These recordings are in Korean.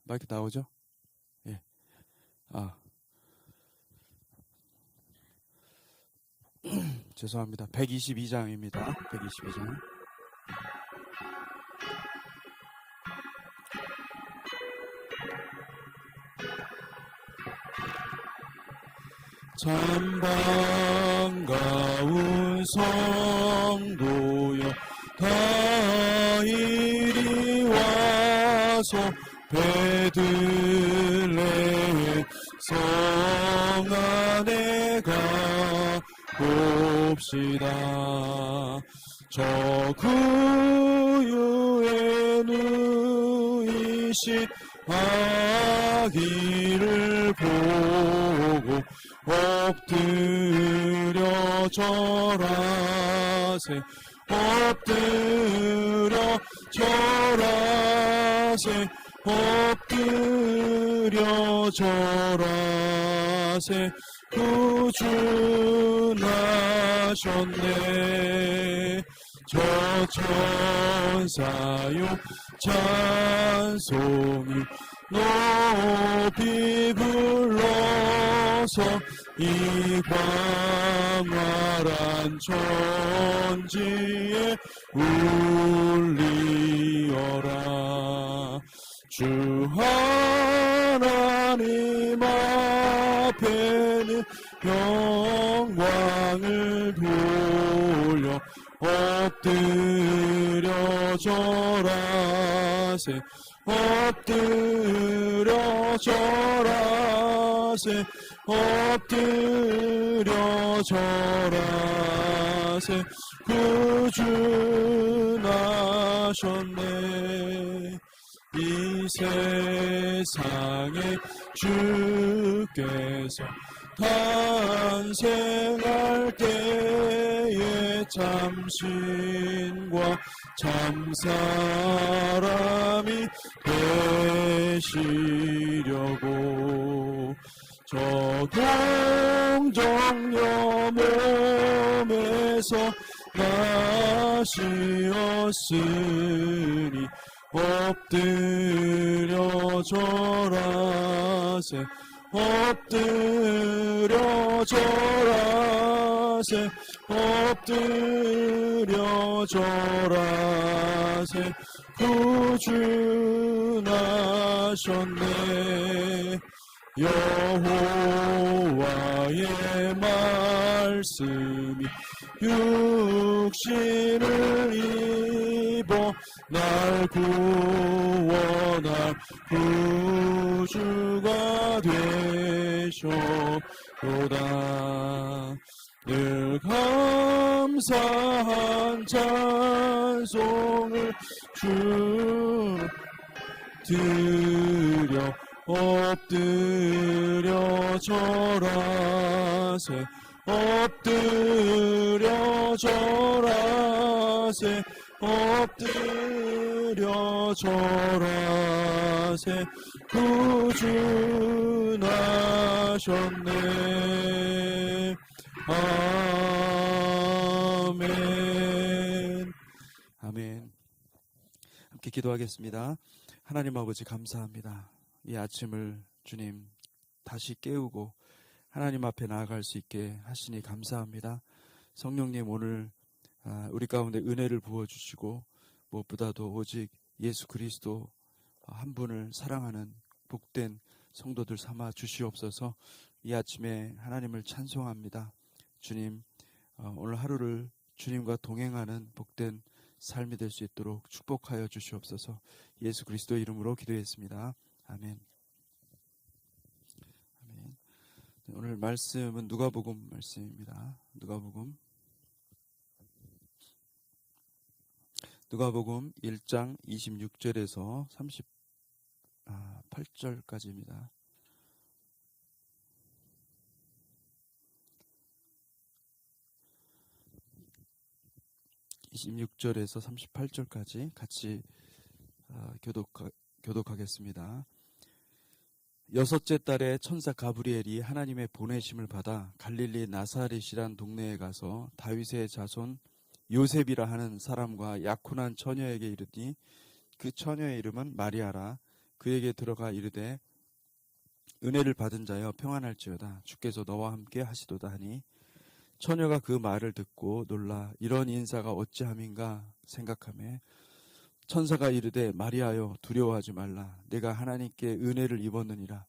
마이크 나오죠? 예. 아, 죄송합니다. 122장입니다. 122장. 참 반가운 성도여 다 이리 와서 베들레헴 성 안에 가봅시다. 저 구유에 누이신 아기를 보고 엎드려 절하세. 엎드려 절하세. 엎드려 절하세. 구준하셨네. 저 천사요 찬송이 높이 불러서 이 광활한 천지에 울리어라. 주 하나님 앞에는 영광을 돌려 엎드려 절하세. 엎드려 절하세. 엎드려 절하세. 구준하셨네. 이 세상에 주께서 탄생할 때에 참신과 참사람이 되시려고 저 동정녀 몸에서 나시었으니 엎드려 절하세. 엎드려 절하세. 엎드려 절하세. 구준하셨네. 여호와의 말씀이 육신을 입어 날 구원할 구주가 되셨도다. 늘 감사한 찬송을 주 드려 엎드려 절하세. 엎드려 절하세. 엎드려 절하세. 구준하셨네. 아멘. 아멘. 함께 기도하겠습니다. 하나님 아버지 감사합니다. 이 아침을 주님 다시 깨우고 하나님 앞에 나아갈 수 있게 하시니 감사합니다. 성령님 오늘 우리 가운데 은혜를 부어주시고 무엇보다도 오직 예수 그리스도 한 분을 사랑하는 복된 성도들 삼아 주시옵소서. 이 아침에 하나님을 찬송합니다. 주님 오늘 하루를 주님과 동행하는 복된 삶이 될 수 있도록 축복하여 주시옵소서. 예수 그리스도의 이름으로 기도했습니다. 아멘. 아멘. 오늘 말씀은 누가복음 말씀입니다. 누가복음 1장 26절에서 38절까지입니다. 26절에서 38절까지 같이 교독하겠습니다. 여섯째 달에 천사 가브리엘이 하나님의 보내심을 받아 갈릴리 나사렛이란 동네에 가서 다윗의 자손 요셉이라 하는 사람과 약혼한 처녀에게 이르니 그 처녀의 이름은 마리아라. 그에게 들어가 이르되 은혜를 받은 자여 평안할지어다. 주께서 너와 함께 하시도다 하니 처녀가 그 말을 듣고 놀라 이런 인사가 어찌함인가 생각하며 천사가 이르되 마리아여 두려워하지 말라. 내가 하나님께 은혜를 입었느니라.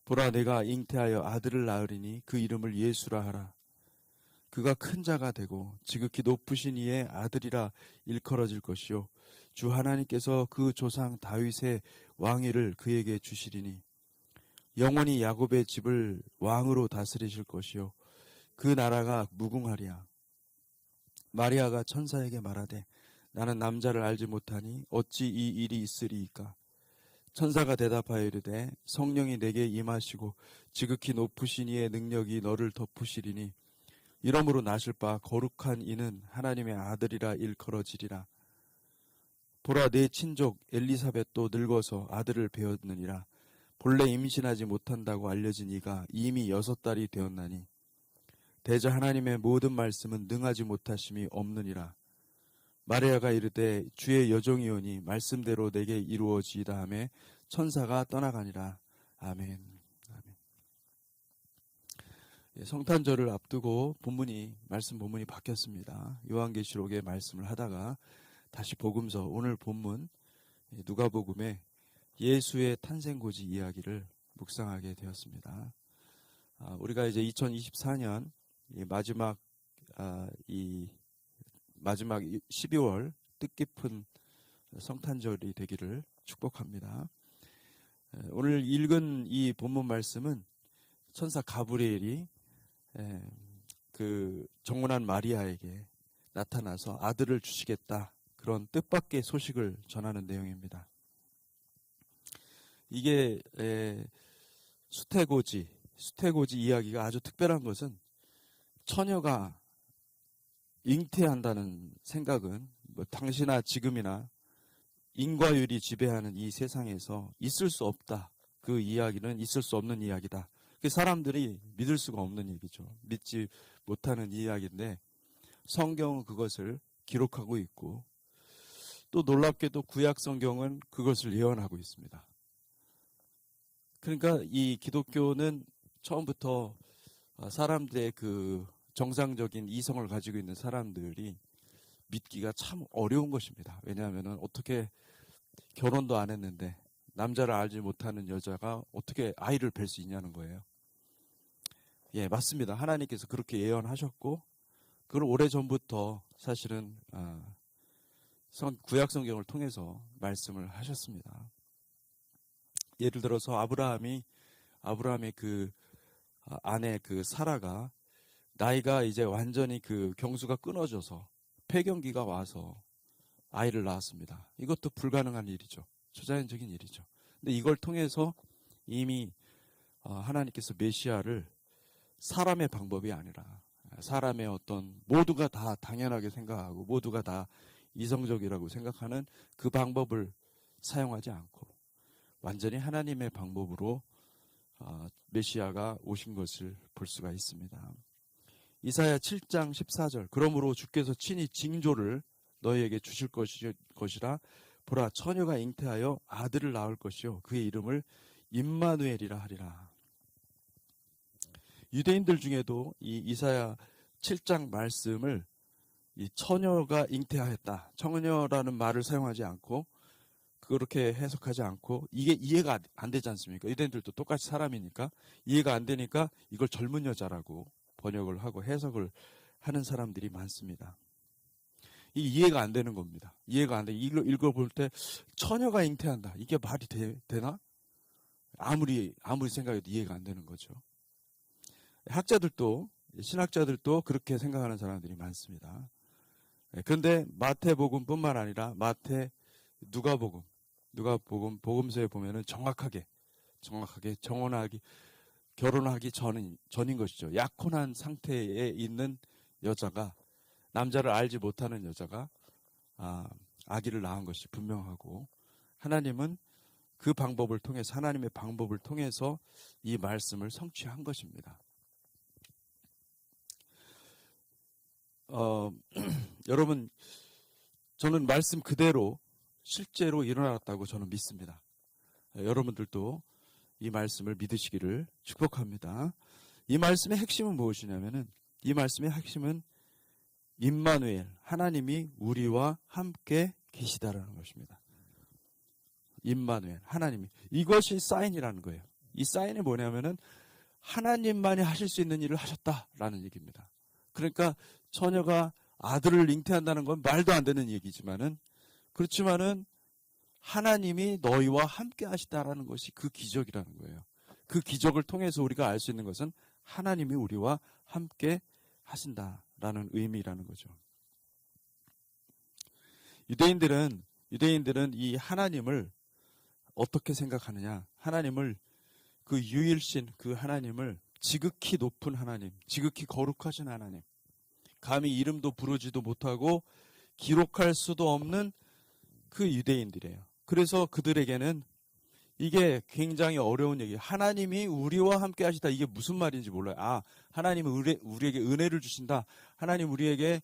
보라 내가 잉태하여 아들을 낳으리니 그 이름을 예수라 하라. 그가 큰 자가 되고 지극히 높으신 이의 아들이라 일컬어질 것이요 주 하나님께서 그 조상 다윗의 왕위를 그에게 주시리니 영원히 야곱의 집을 왕으로 다스리실 것이요 그 나라가 무궁하리라. 마리아가 천사에게 말하되 나는 남자를 알지 못하니 어찌 이 일이 있으리이까. 천사가 대답하여 이르되 성령이 내게 임하시고 지극히 높으신 이의 능력이 너를 덮으시리니 이러므로 나실 바 거룩한 이는 하나님의 아들이라 일컬어지리라. 보라 내 친족 엘리사벳도 늙어서 아들을 배었느니라. 본래 임신하지 못한다고 알려진 이가 이미 6달이 되었나니 대저 하나님의 모든 말씀은 능하지 못하심이 없느니라. 마리아가 이르되 주의 여종이오니 말씀대로 내게 이루어지이다 하매 천사가 떠나가니라. 아멘. 아멘. 성탄절을 앞두고 말씀 본문이 바뀌었습니다. 요한계시록의 말씀을 하다가 다시 복음서 오늘 본문 누가복음의 예수의 탄생고지 이야기를 묵상하게 되었습니다. 우리가 이제 2024년 마지막 12월 뜻깊은 성탄절이 되기를 축복합니다. 오늘 읽은 이 본문 말씀은 천사 가브리엘이 그 정혼한 마리아에게 나타나서 아들을 주시겠다 그런 뜻밖의 소식을 전하는 내용입니다. 이게 수태고지 이야기가 아주 특별한 것은 처녀가 잉태한다는 생각은 당시나 지금이나 인과율이 지배하는 이 세상에서 있을 수 없다. 그 이야기는 있을 수 없는 이야기다. 그 사람들이 믿을 수가 없는 얘기죠. 믿지 못하는 이야기인데 성경은 그것을 기록하고 있고 또 놀랍게도 구약 성경은 그것을 예언하고 있습니다. 그러니까 이 기독교는 처음부터 사람들의 그 정상적인 이성을 가지고 있는 사람들이 믿기가 참 어려운 것입니다. 왜냐하면 어떻게 결혼도 안 했는데 남자를 알지 못하는 여자가 어떻게 아이를 뵐 수 있냐는 거예요. 예, 맞습니다. 하나님께서 그렇게 예언하셨고 그걸 오래전부터 사실은 구약 성경을 통해서 말씀을 하셨습니다. 예를 들어서 아브라함의 그 아내 그 사라가 나이가 이제 완전히 그 경수가 끊어져서 폐경기가 와서 아이를 낳았습니다. 이것도 불가능한 일이죠. 초자연적인 일이죠. 근데 이걸 통해서 이미 하나님께서 메시아를 사람의 방법이 아니라 사람의 어떤 모두가 다 당연하게 생각하고 모두가 다 이성적이라고 생각하는 그 방법을 사용하지 않고 완전히 하나님의 방법으로 메시아가 오신 것을 볼 수가 있습니다. 이사야 7장 14절 그러므로 주께서 친히 징조를 너희에게 주실 것이라 보라 처녀가 잉태하여 아들을 낳을 것이요 그의 이름을 임마누엘이라 하리라. 유대인들 중에도 이 이사야 7장 말씀을 이 처녀가 잉태하였다. 처녀라는 말을 사용하지 않고 그렇게 해석하지 않고 이게 이해가 안 되지 않습니까? 유대인들도 똑같이 사람이니까 이해가 안 되니까 이걸 젊은 여자라고 번역을 하고 해석을 하는 사람들이 많습니다. 이 이해가 안 되는 겁니다. 이해가 안 돼. 읽어볼 때 처녀가 잉태한다. 이게 말이 되나? 아무리 생각해도 이해가 안 되는 거죠. 신학자들도 그렇게 생각하는 사람들이 많습니다. 그런데 마태복음뿐만 아니라 누가복음 복음서에 보면은 정확하게 결혼하기 전인 것이죠. 약혼한 상태에 있는 여자가 남자를 알지 못하는 여자가 아기를 낳은 것이 분명하고 하나님은 그 방법을 통해서 하나님의 방법을 통해서 이 말씀을 성취한 것입니다. 여러분 저는 말씀 그대로 실제로 일어났다고 저는 믿습니다. 여러분들도 이 말씀을 믿으시기를 축복합니다. 이 말씀의 핵심은 무엇이냐면은, 이 말씀의 핵심은 임마누엘, 하나님이 우리와 함께 계시다라는 것입니다. 임마누엘, 하나님이. 이것이 사인이라는 거예요. 이 사인이 뭐냐면은 하나님만이 하실 수 있는 일을 하셨다라는 얘기입니다. 그러니까 처녀가 아들을 잉태한다는 건 말도 안 되는 얘기지만은, 그렇지만은 하나님이 너희와 함께 하시다라는 것이 그 기적이라는 거예요. 그 기적을 통해서 우리가 알 수 있는 것은 하나님이 우리와 함께 하신다라는 의미라는 거죠. 유대인들은 이 하나님을 어떻게 생각하느냐? 하나님을, 그 유일신 그 하나님을 지극히 높은 하나님, 지극히 거룩하신 하나님, 감히 이름도 부르지도 못하고 기록할 수도 없는 그 유대인들이에요. 그래서 그들에게는 이게 굉장히 어려운 얘기예요. 하나님이 우리와 함께 하시다. 이게 무슨 말인지 몰라요. 아, 하나님은 우리에게 은혜를 주신다. 하나님 우리에게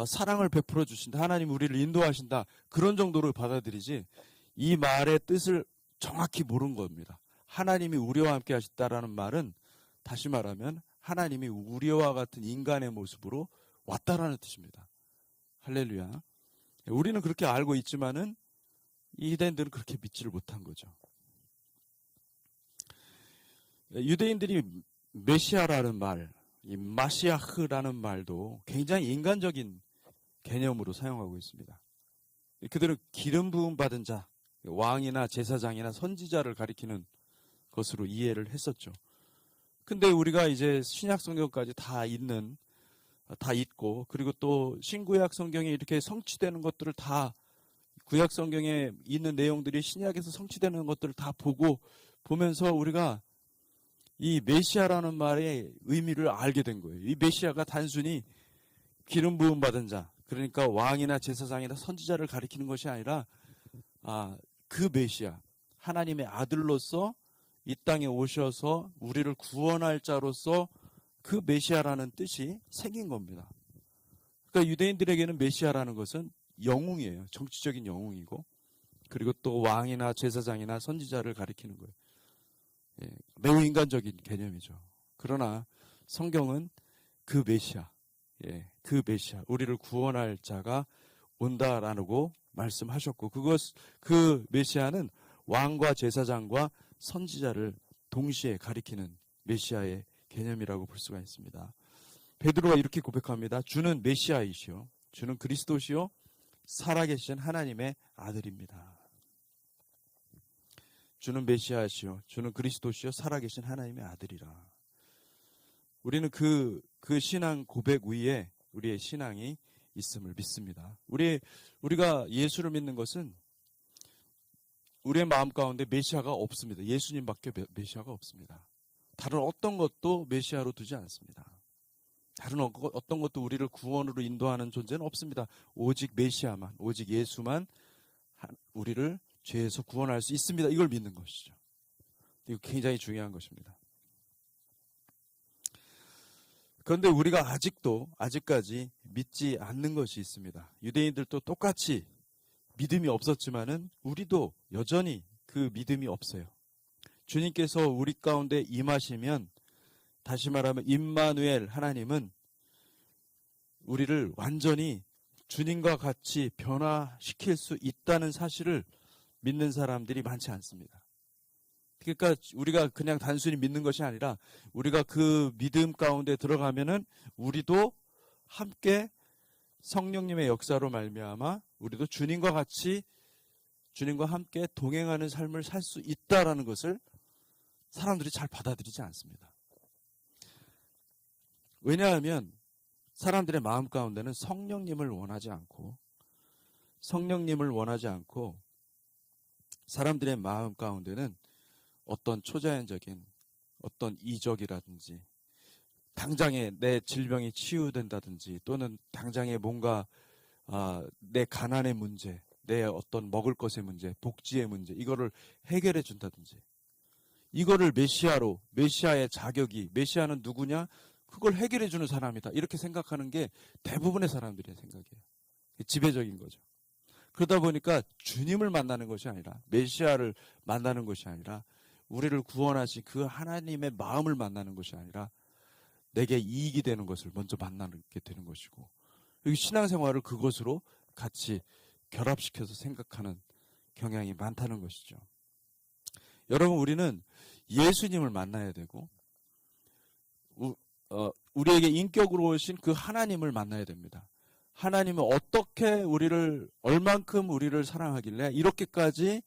사랑을 베풀어 주신다. 하나님 우리를 인도하신다. 그런 정도로 받아들이지, 이 말의 뜻을 정확히 모르는 겁니다. 하나님이 우리와 함께 하시다라는 말은, 다시 말하면 하나님이 우리와 같은 인간의 모습으로 왔다라는 뜻입니다. 할렐루야. 우리는 그렇게 알고 있지만은 이 유대인들은 그렇게 믿지를 못한 거죠. 유대인들이 메시아라는 말, 이 마시아흐라는 말도 굉장히 인간적인 개념으로 사용하고 있습니다. 그들은 기름 부음 받은 자, 왕이나 제사장이나 선지자를 가리키는 것으로 이해를 했었죠. 근데 우리가 이제 신약 성경까지 다 읽고, 그리고 또 신구약 성경에 이렇게 성취되는 것들을 다, 구약 성경에 있는 내용들이 신약에서 성취되는 것들을 다 보면서 우리가 이 메시아라는 말의 의미를 알게 된 거예요. 이 메시아가 단순히 기름 부음 받은 자, 그러니까 왕이나 제사장이나 선지자를 가리키는 것이 아니라, 그 메시아, 하나님의 아들로서 이 땅에 오셔서 우리를 구원할 자로서 그 메시아라는 뜻이 생긴 겁니다. 그러니까 유대인들에게는 메시아라는 것은 영웅이에요. 정치적인 영웅이고, 그리고 또 왕이나 제사장이나 선지자를 가리키는 거예요. 예, 매우 인간적인 개념이죠. 그러나 성경은 그 메시아, 그 메시아, 우리를 구원할 자가 온다라고 말씀하셨고, 그 메시아는 왕과 제사장과 선지자를 동시에 가리키는 메시아의 개념이라고 볼 수가 있습니다. 베드로가 이렇게 고백합니다. 주는 메시아이시오, 주는 그리스도시요 살아계신 하나님의 아들입니다. 주는 메시아시요, 주는 그리스도시요 살아계신 하나님의 아들이라. 우리는 그 신앙 고백 위에 우리의 신앙이 있음을 믿습니다. 우리가 예수를 믿는 것은 우리의 마음 가운데 메시아가 없습니다. 예수님밖에 메시아가 없습니다. 다른 어떤 것도 메시아로 두지 않습니다. 다른 어떤 것도 우리를 구원으로 인도하는 존재는 없습니다. 오직 메시아만, 오직 예수만 우리를 죄에서 구원할 수 있습니다. 이걸 믿는 것이죠. 이거 굉장히 중요한 것입니다. 그런데 우리가 아직까지 믿지 않는 것이 있습니다. 유대인들도 똑같이 믿음이 없었지만은 우리도 여전히 그 믿음이 없어요. 주님께서 우리 가운데 임하시면, 다시 말하면 임마누엘 하나님은 우리를 완전히 주님과 같이 변화시킬 수 있다는 사실을 믿는 사람들이 많지 않습니다. 그러니까 우리가 그냥 단순히 믿는 것이 아니라, 우리가 그 믿음 가운데 들어가면은 우리도 함께 성령님의 역사로 말미암아 우리도 주님과 함께 동행하는 삶을 살 수 있다라는 것을 사람들이 잘 받아들이지 않습니다. 왜냐하면 사람들의 마음 가운데는 성령님을 원하지 않고, 사람들의 마음 가운데는 어떤 초자연적인 어떤 이적이라든지, 당장에 내 질병이 치유된다든지, 또는 당장에 뭔가 내 가난의 문제, 내 어떤 먹을 것의 문제, 복지의 문제, 이거를 해결해 준다든지, 이거를 메시아의 자격이, 메시아는 누구냐? 그걸 해결해 주는 사람이다, 이렇게 생각하는 게 대부분의 사람들의 생각이에요. 지배적인 거죠. 그러다 보니까 주님을 만나는 것이 아니라, 메시아를 만나는 것이 아니라, 우리를 구원하신 그 하나님의 마음을 만나는 것이 아니라 내게 이익이 되는 것을 먼저 만나게 되는 것이고, 여기 신앙생활을 그것으로 같이 결합시켜서 생각하는 경향이 많다는 것이죠. 여러분, 우리는 예수님을 만나야 되고 우리에게 인격으로 오신 그 하나님을 만나야 됩니다. 하나님은 어떻게 우리를, 얼만큼 우리를 사랑하길래 이렇게까지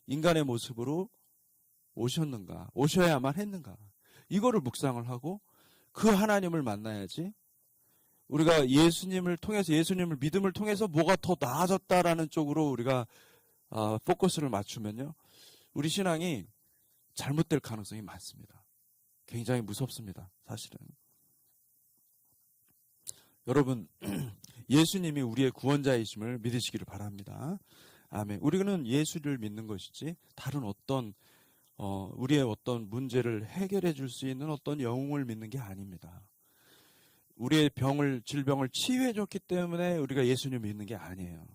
인간의 모습으로 오셨는가, 오셔야만 했는가, 이거를 묵상을 하고 그 하나님을 만나야지, 우리가 예수님을 통해서, 예수님을 믿음을 통해서 뭐가 더 나아졌다라는 쪽으로 우리가 포커스를 맞추면요, 우리 신앙이 잘못될 가능성이 많습니다. 굉장히 무섭습니다, 사실은. 여러분, 예수님이 우리의 구원자이심을 믿으시기를 바랍니다. 아멘. 우리는 예수를 믿는 것이지 다른 어떤 우리의 어떤 문제를 해결해 줄 수 있는 어떤 영웅을 믿는 게 아닙니다. 우리의 질병을 치유해 줬기 때문에 우리가 예수님을 믿는 게 아니에요.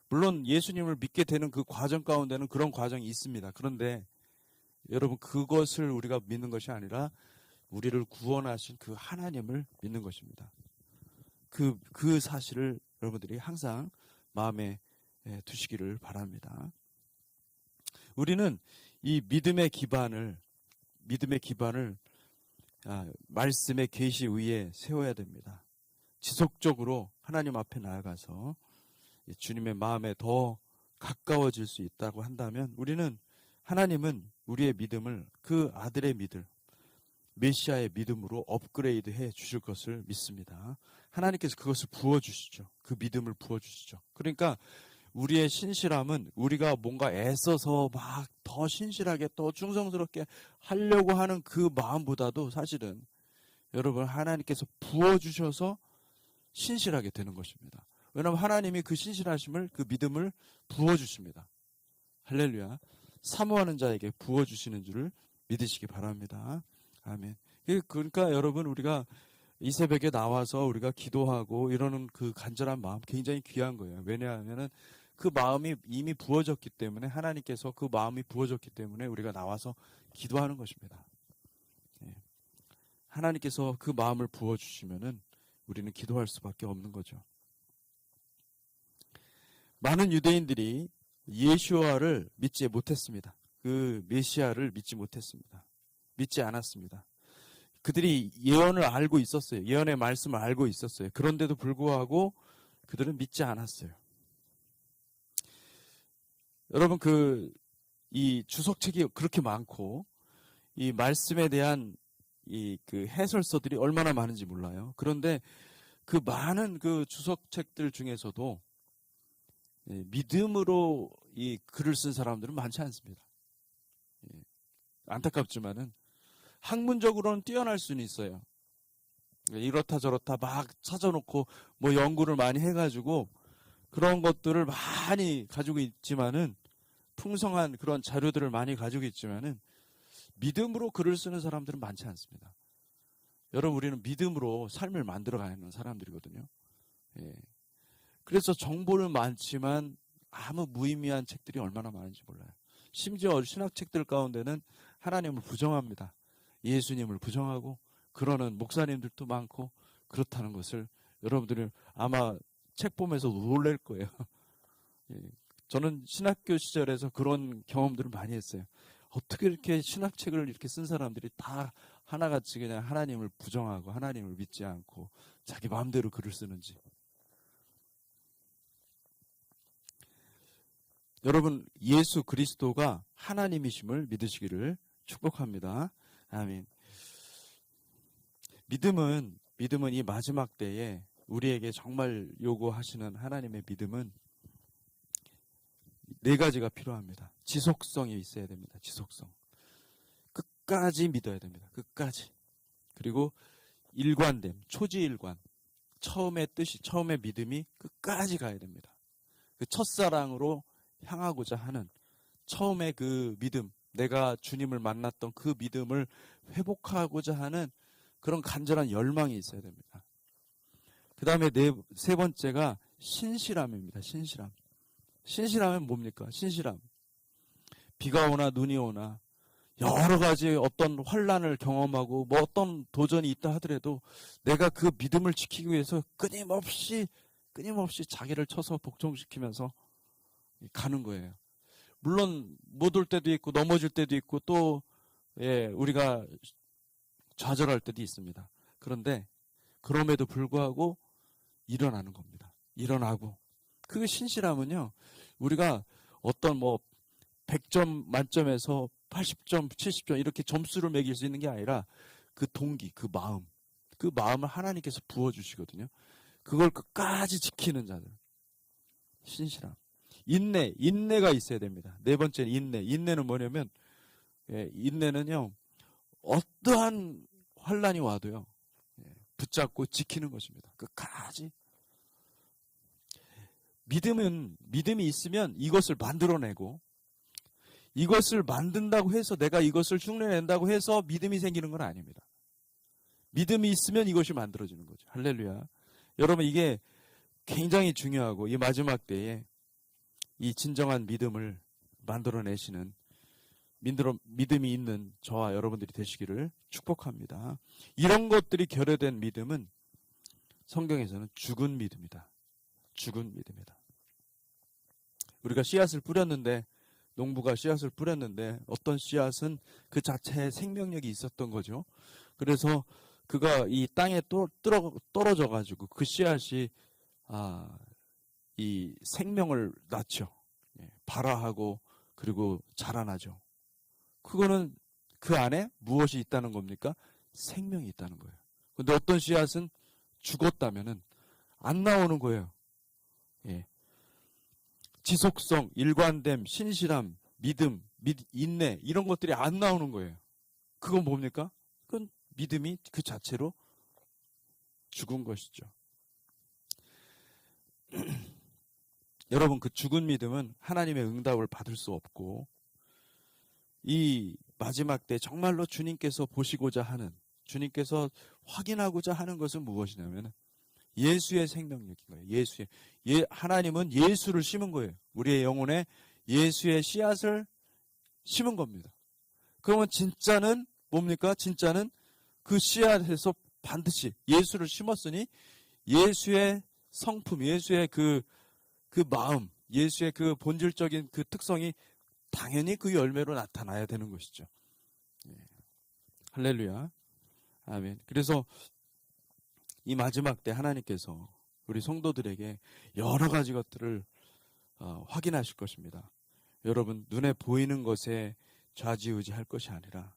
물론 예수님을 믿게 되는 그 과정 가운데는 그런 과정이 있습니다. 그런데 여러분, 그것을 우리가 믿는 것이 아니라 우리를 구원하신 그 하나님을 믿는 것입니다. 그 사실을 여러분들이 항상 마음에 두시기를 바랍니다. 우리는 이 믿음의 기반을 말씀의 계시 위에 세워야 됩니다. 지속적으로 하나님 앞에 나아가서 주님의 마음에 더 가까워질 수 있다고 한다면, 하나님은 우리의 믿음을 그 아들의 믿음, 메시아의 믿음으로 업그레이드해 주실 것을 믿습니다. 하나님께서 그것을 부어주시죠. 그 믿음을 부어주시죠. 그러니까 우리의 신실함은 우리가 뭔가 애써서 막 더 신실하게, 더 충성스럽게 하려고 하는 그 마음보다도 사실은 여러분, 하나님께서 부어주셔서 신실하게 되는 것입니다. 왜냐하면 하나님이 그 신실하심을, 그 믿음을 부어주십니다. 할렐루야. 사모하는 자에게 부어주시는 줄을 믿으시기 바랍니다. 아멘. 그러니까 여러분, 우리가 이 새벽에 나와서 우리가 기도하고 이러는 그 간절한 마음 굉장히 귀한 거예요. 왜냐하면 그 마음이 이미 부어졌기 때문에, 하나님께서 그 마음이 부어졌기 때문에 우리가 나와서 기도하는 것입니다. 하나님께서 그 마음을 부어주시면은 우리는 기도할 수밖에 없는 거죠. 많은 유대인들이 예수와를 믿지 못했습니다. 그 메시아를 믿지 못했습니다. 믿지 않았습니다. 그들이 예언을 알고 있었어요. 예언의 말씀을 알고 있었어요. 그런데도 불구하고 그들은 믿지 않았어요. 여러분, 이 주석책이 그렇게 많고, 이 말씀에 대한 그 해설서들이 얼마나 많은지 몰라요. 그런데 그 많은 그 주석책들 중에서도 믿음으로 이 글을 쓴 사람들은 많지 않습니다. 안타깝지만은 학문적으로는 뛰어날 수는 있어요. 이렇다 저렇다 막 찾아놓고 뭐 연구를 많이 해가지고 그런 것들을 많이 가지고 있지만은, 풍성한 그런 자료들을 많이 가지고 있지만은 믿음으로 글을 쓰는 사람들은 많지 않습니다. 여러분, 우리는 믿음으로 삶을 만들어가는 사람들이거든요. 그래서 정보는 많지만 아무 무의미한 책들이 얼마나 많은지 몰라요. 심지어 신학책들 가운데는 하나님을 부정합니다. 예수님을 부정하고 그러는 목사님들도 많고, 그렇다는 것을 여러분들이 아마 책 보면서 놀랄 거예요. 저는 신학교 시절에서 그런 경험들을 많이 했어요. 어떻게 이렇게 신학책을 이렇게 쓴 사람들이 다 하나같이 그냥 하나님을 부정하고 하나님을 믿지 않고 자기 마음대로 글을 쓰는지. 여러분, 예수 그리스도가 하나님이심을 믿으시기를 축복합니다. 아멘. 믿음은 이 마지막 때에 우리에게 정말 요구하시는 하나님의 믿음은 네 가지가 필요합니다. 지속성이 있어야 됩니다. 지속성. 끝까지 믿어야 됩니다. 끝까지. 그리고 일관됨, 초지일관. 처음의 뜻이, 처음의 믿음이 끝까지 가야 됩니다. 그 첫사랑으로 향하고자 하는 처음의 그 믿음, 내가 주님을 만났던 그 믿음을 회복하고자 하는 그런 간절한 열망이 있어야 됩니다. 그 다음에 세 번째가 신실함입니다. 신실함. 신실하면 뭡니까? 신실함. 비가 오나 눈이 오나 여러 가지 어떤 환란을 경험하고 뭐 어떤 도전이 있다 하더라도 내가 그 믿음을 지키기 위해서 끊임없이 자기를 쳐서 복종시키면서 가는 거예요. 물론 못 올 때도 있고 넘어질 때도 있고 또 우리가 좌절할 때도 있습니다. 그런데 그럼에도 불구하고 일어나는 겁니다. 일어나고 그 신실함은요, 우리가 어떤 뭐 100점 만점에서 80점, 70점 이렇게 점수를 매길 수 있는 게 아니라 그 동기, 그 마음을 하나님께서 부어주시거든요. 그걸 끝까지 지키는 자들. 신실함. 인내가 있어야 됩니다. 네 번째는 인내. 인내는 뭐냐면, 인내는요, 어떠한 환란이 와도요, 붙잡고 지키는 것입니다. 끝까지. 믿음이 있으면 이것을 만들어내고, 이것을 만든다고 해서 내가 이것을 흉내낸다고 해서 믿음이 생기는 건 아닙니다. 믿음이 있으면 이것이 만들어지는 거죠. 할렐루야. 여러분, 이게 굉장히 중요하고 이 마지막 때에 이 진정한 믿음을 만들어내시는 믿음이 있는 저와 여러분들이 되시기를 축복합니다. 이런 것들이 결여된 믿음은 성경에서는 죽은 믿음이다. 죽은 믿음이다. 우리가 씨앗을 뿌렸는데, 농부가 씨앗을 뿌렸는데 어떤 씨앗은 그 자체에 생명력이 있었던 거죠. 그래서 그가 이 땅에 떨어져 가지고 그 씨앗이 이 생명을 낳죠. 발화하고 그리고 자라나죠. 그거는 그 안에 무엇이 있다는 겁니까? 생명이 있다는 거예요. 근데 어떤 씨앗은 죽었다면은 안 나오는 거예요. 지속성, 일관됨, 신실함, 믿음, 인내 이런 것들이 안 나오는 거예요. 그건 뭡니까? 그건 믿음이 그 자체로 죽은 것이죠. 여러분, 그 죽은 믿음은 하나님의 응답을 받을 수 없고 이 마지막 때 정말로 주님께서 보시고자 하는, 주님께서 확인하고자 하는 것은 무엇이냐면 예수의 생명력인 거예요. 하나님은 예수를 심은 거예요. 우리의 영혼에 예수의 씨앗을 심은 겁니다. 그러면 진짜는 뭡니까? 진짜는 그 씨앗에서 반드시 예수를 심었으니 예수의 성품, 예수의 그 마음, 예수의 그 본질적인 그 특성이 당연히 그 열매로 나타나야 되는 것이죠. 할렐루야. 아멘. 그래서 이 마지막 때 하나님께서 우리 성도들에게 여러 가지 것들을 확인하실 것입니다. 여러분, 눈에 보이는 것에 좌지우지할 것이 아니라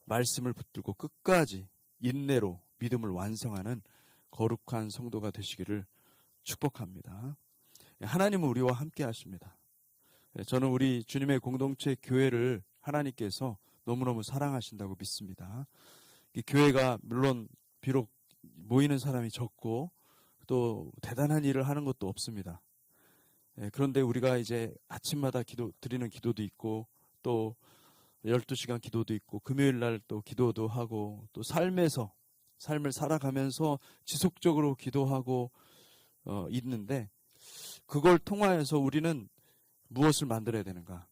말씀을 붙들고 끝까지 인내로 믿음을 완성하는 거룩한 성도가 되시기를 축복합니다. 하나님은 우리와 함께 하십니다. 저는 우리 주님의 공동체 교회를 하나님께서 너무너무 사랑하신다고 믿습니다. 이 교회가 물론 비록 모이는 사람이 적고 또 대단한 일을 하는 것도 없습니다. 그런데 우리가 이제 아침마다 드리는 기도도 있고 또 12시간 기도도 있고 금요일 날 또 기도도 하고 또 삶을 살아가면서 지속적으로 기도하고 있는데 그걸 통하여서 우리는 무엇을 만들어야 되는가?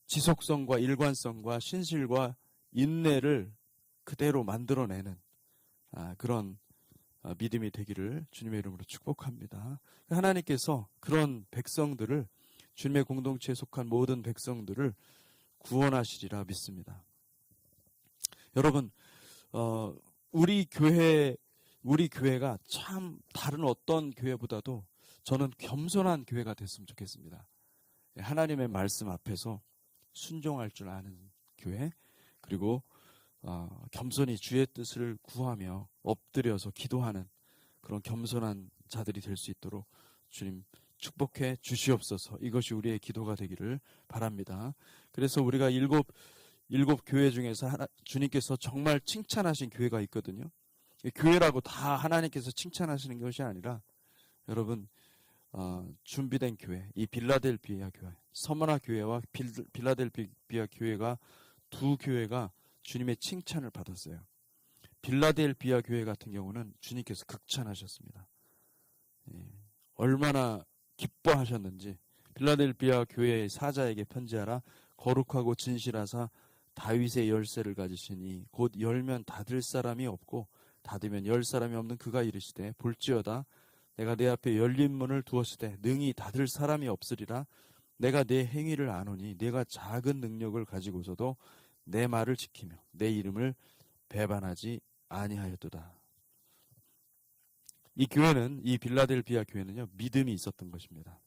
지속성과 일관성과 신실과 인내를 그대로 만들어내는 그런 믿음이 되기를 주님의 이름으로 축복합니다. 하나님께서 그런 백성들을, 주님의 공동체에 속한 모든 백성들을 구원하시리라 믿습니다. 여러분, 우리 교회가 참 다른 어떤 교회보다도 저는 겸손한 교회가 됐으면 좋겠습니다. 하나님의 말씀 앞에서 순종할 줄 아는 교회, 그리고 겸손히 주의 뜻을 구하며 엎드려서 기도하는 그런 겸손한 자들이 될 수 있도록 주님 축복해 주시옵소서. 이것이 우리의 기도가 되기를 바랍니다. 그래서 우리가 일곱 교회 중에서 주님께서 정말 칭찬하신 교회가 있거든요. 교회라고 다 하나님께서 칭찬하시는 것이 아니라 여러분, 준비된 교회, 이 빌라델비아 교회, 서머나 교회와 빌라델비아 교회가 두 교회가 주님의 칭찬을 받았어요. 빌라델비아 교회 같은 경우는 주님께서 극찬하셨습니다. 얼마나 기뻐하셨는지 빌라델비아 교회의 사자에게 편지하라. 거룩하고 진실하사 다윗의 열쇠를 가지시니 곧 열면 닫을 사람이 없고 닫으면 열 사람이 없는 그가 이르시되 볼지어다 내가 내 앞에 열린 문을 두었으되 능히 닫을 사람이 없으리라. 내가 내 행위를 아노니 내가 작은 능력을 가지고서도 내 말을 지키며 내 이름을 배반하지 아니하였도다. 이 교회는, 이 빌라델비아 교회는요, 믿음이 있었던 것입니다.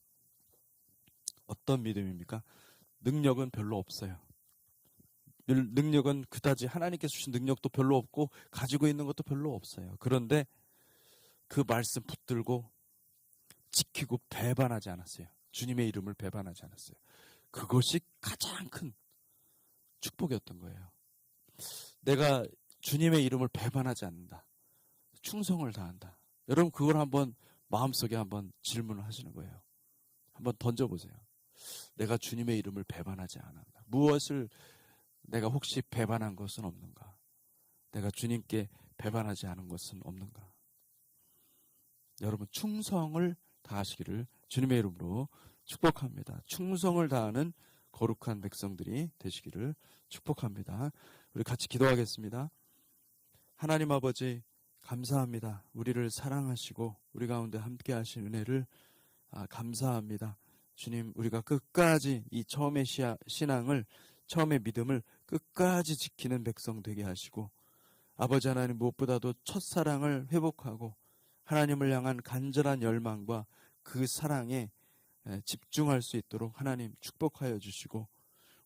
어떤 믿음입니까? 능력은 별로 없어요. 능력은 그다지 하나님께서 주신 능력도 별로 없고 가지고 있는 것도 별로 없어요. 그런데 그 말씀 붙들고 지키고 배반하지 않았어요. 주님의 이름을 배반하지 않았어요. 그것이 가장 큰 축복이었던 거예요. 내가 주님의 이름을 배반하지 않는다. 충성을 다한다. 여러분 그걸 한번 마음속에 한번 질문을 하시는 거예요. 한번 던져보세요. 내가 주님의 이름을 배반하지 않는다. 무엇을 내가 혹시 배반한 것은 없는가? 내가 주님께 배반하지 않은 것은 없는가? 여러분 충성을 다하시기를 주님의 이름으로 축복합니다. 충성을 다하는 거룩한 백성들이 되시기를 축복합니다. 우리 같이 기도하겠습니다. 하나님 아버지 감사합니다. 우리를 사랑하시고 우리 가운데 함께 하신 은혜를 감사합니다. 주님, 우리가 끝까지 이 처음의 신앙을, 처음의 믿음을 끝까지 지키는 백성 되게 하시고, 아버지 하나님 무엇보다도 첫사랑을 회복하고 하나님을 향한 간절한 열망과 그 사랑에 집중할 수 있도록 하나님 축복하여 주시고,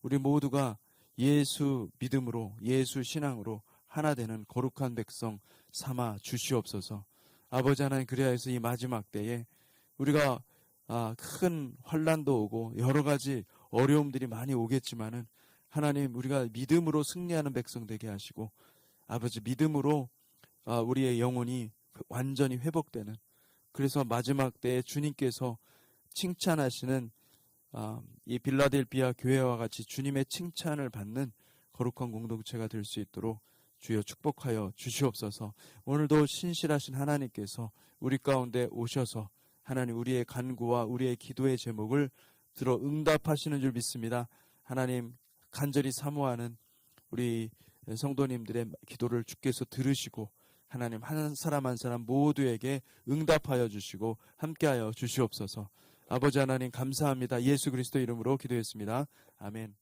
우리 모두가 예수 믿음으로, 예수 신앙으로 하나 되는 거룩한 백성 삼아 주시옵소서. 아버지 하나님, 그리하여서 이 마지막 때에 우리가 큰 환난도 오고 여러 가지 어려움들이 많이 오겠지만은 하나님, 우리가 믿음으로 승리하는 백성 되게 하시고, 아버지 믿음으로 우리의 영혼이 완전히 회복되는, 그래서 마지막 때에 주님께서 칭찬하시는 이 빌라델비아 교회와 같이 주님의 칭찬을 받는 거룩한 공동체가 될 수 있도록 주여 축복하여 주시옵소서. 오늘도 신실하신 하나님께서 우리 가운데 오셔서 하나님 우리의 간구와 우리의 기도의 제목을 들어 응답하시는 줄 믿습니다. 하나님 간절히 사모하는 우리 성도님들의 기도를 주께서 들으시고 하나님 한 사람 한 사람 모두에게 응답하여 주시고 함께하여 주시옵소서. 아버지 하나님 감사합니다. 예수 그리스도 이름으로 기도했습니다. 아멘.